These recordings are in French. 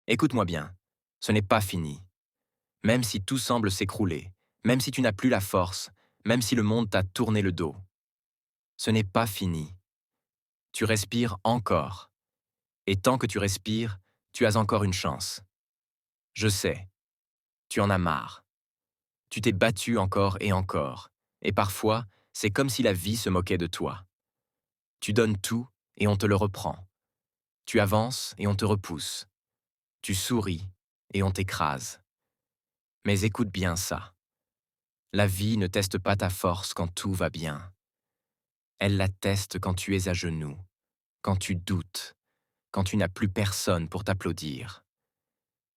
Écoute-moi bien, ce n'est pas fini. Même si tout semble s'écrouler, même si tu n'as plus la force, même si le monde t'a tourné le dos, ce n'est pas fini. Tu respires encore. Et tant que tu respires, tu as encore une chance. Je sais, tu en as marre. Tu t'es battu encore, et parfois, c'est comme si la vie se moquait de toi. Tu donnes tout et on te le reprend. Tu avances et on te repousse. Tu souris et on t'écrase. Mais écoute bien ça. La vie ne teste pas ta force quand tout va bien. Elle la teste quand tu es à genoux, quand tu doutes, quand tu n'as plus personne pour t'applaudir.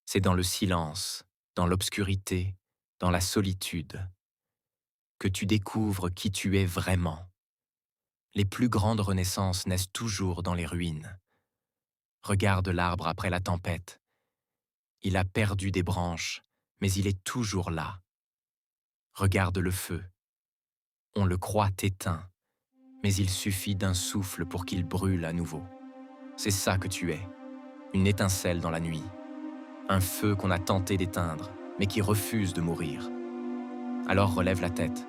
C'est dans le silence, dans l'obscurité, dans la solitude, que tu découvres qui tu es vraiment. Les plus grandes renaissances naissent toujours dans les ruines. Regarde l'arbre après la tempête. Il a perdu des branches, mais il est toujours là. Regarde le feu. On le croit éteint, mais il suffit d'un souffle pour qu'il brûle à nouveau. C'est ça que tu es, une étincelle dans la nuit, un feu qu'on a tenté d'éteindre, mais qui refuse de mourir. Alors relève la tête,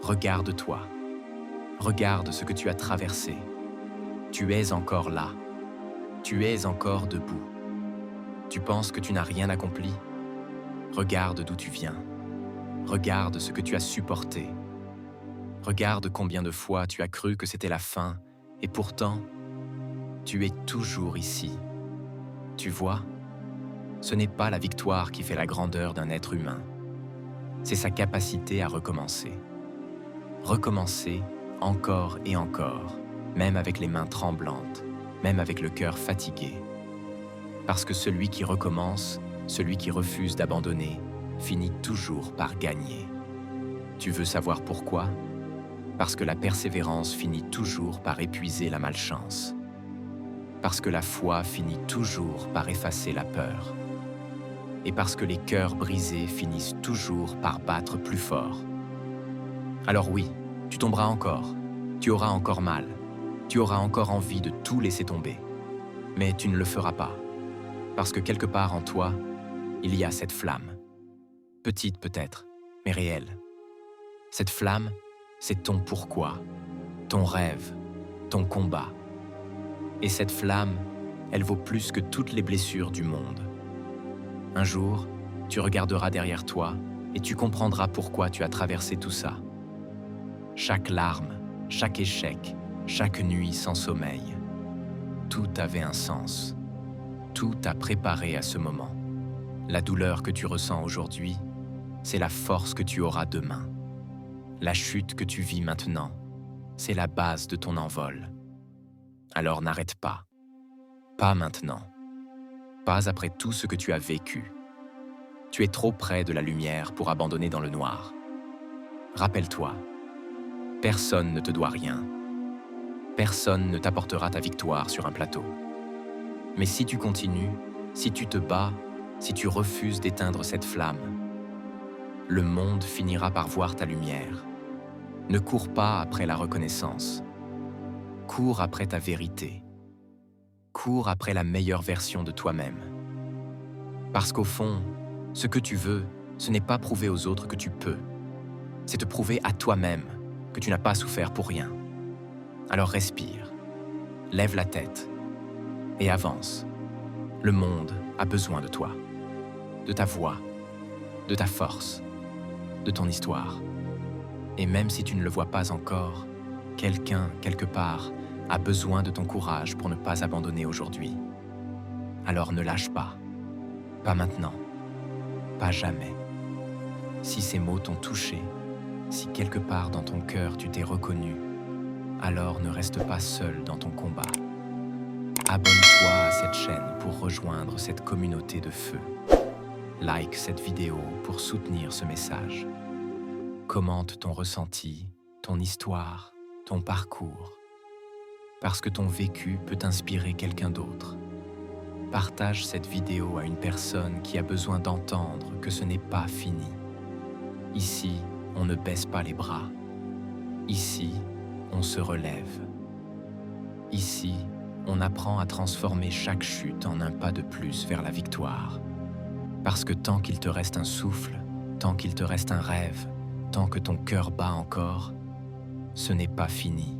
regarde-toi, regarde ce que tu as traversé. Tu es encore là, tu es encore debout. Tu penses que tu n'as rien accompli? Regarde d'où tu viens, regarde ce que tu as supporté. Regarde combien de fois tu as cru que c'était la fin, et pourtant, tu es toujours ici. Tu vois, ce n'est pas la victoire qui fait la grandeur d'un être humain. C'est sa capacité à recommencer. Recommencer encore et encore, même avec les mains tremblantes, même avec le cœur fatigué. Parce que celui qui recommence, celui qui refuse d'abandonner, finit toujours par gagner. Tu veux savoir pourquoi? Parce que la persévérance finit toujours par épuiser la malchance. Parce que la foi finit toujours par effacer la peur. Et parce que les cœurs brisés finissent toujours par battre plus fort. Alors oui, tu tomberas encore, tu auras encore mal, tu auras encore envie de tout laisser tomber. Mais tu ne le feras pas, parce que quelque part en toi, il y a cette flamme. Petite peut-être, mais réelle. Cette flamme, c'est ton pourquoi, ton rêve, ton combat. Et cette flamme, elle vaut plus que toutes les blessures du monde. Un jour, tu regarderas derrière toi et tu comprendras pourquoi tu as traversé tout ça. Chaque larme, chaque échec, chaque nuit sans sommeil, tout avait un sens. Tout t'a préparé à ce moment. La douleur que tu ressens aujourd'hui, c'est la force que tu auras demain. La chute que tu vis maintenant, c'est la base de ton envol. Alors n'arrête pas. Pas maintenant. Pas après tout ce que tu as vécu. Tu es trop près de la lumière pour abandonner dans le noir. Rappelle-toi, personne ne te doit rien. Personne ne t'apportera ta victoire sur un plateau. Mais si tu continues, si tu te bats, si tu refuses d'éteindre cette flamme, le monde finira par voir ta lumière. Ne cours pas après la reconnaissance. Cours après ta vérité. Cours après la meilleure version de toi-même. Parce qu'au fond, ce que tu veux, ce n'est pas prouver aux autres que tu peux. C'est te prouver à toi-même que tu n'as pas souffert pour rien. Alors respire, lève la tête et avance. Le monde a besoin de toi, de ta voix, de ta force, de ton histoire. Et même si tu ne le vois pas encore, quelqu'un, quelque part, a besoin de ton courage pour ne pas abandonner aujourd'hui. Alors ne lâche pas. Pas maintenant. Pas jamais. Si ces mots t'ont touché, si quelque part dans ton cœur tu t'es reconnu, alors ne reste pas seul dans ton combat. Abonne-toi à cette chaîne pour rejoindre cette communauté de feu. Like cette vidéo pour soutenir ce message. Commente ton ressenti, ton histoire, ton parcours. Parce que ton vécu peut inspirer quelqu'un d'autre. Partage cette vidéo à une personne qui a besoin d'entendre que ce n'est pas fini. Ici, on ne baisse pas les bras. Ici, on se relève. Ici, on apprend à transformer chaque chute en un pas de plus vers la victoire. Parce que tant qu'il te reste un souffle, tant qu'il te reste un rêve, tant que ton cœur bat encore, ce n'est pas fini.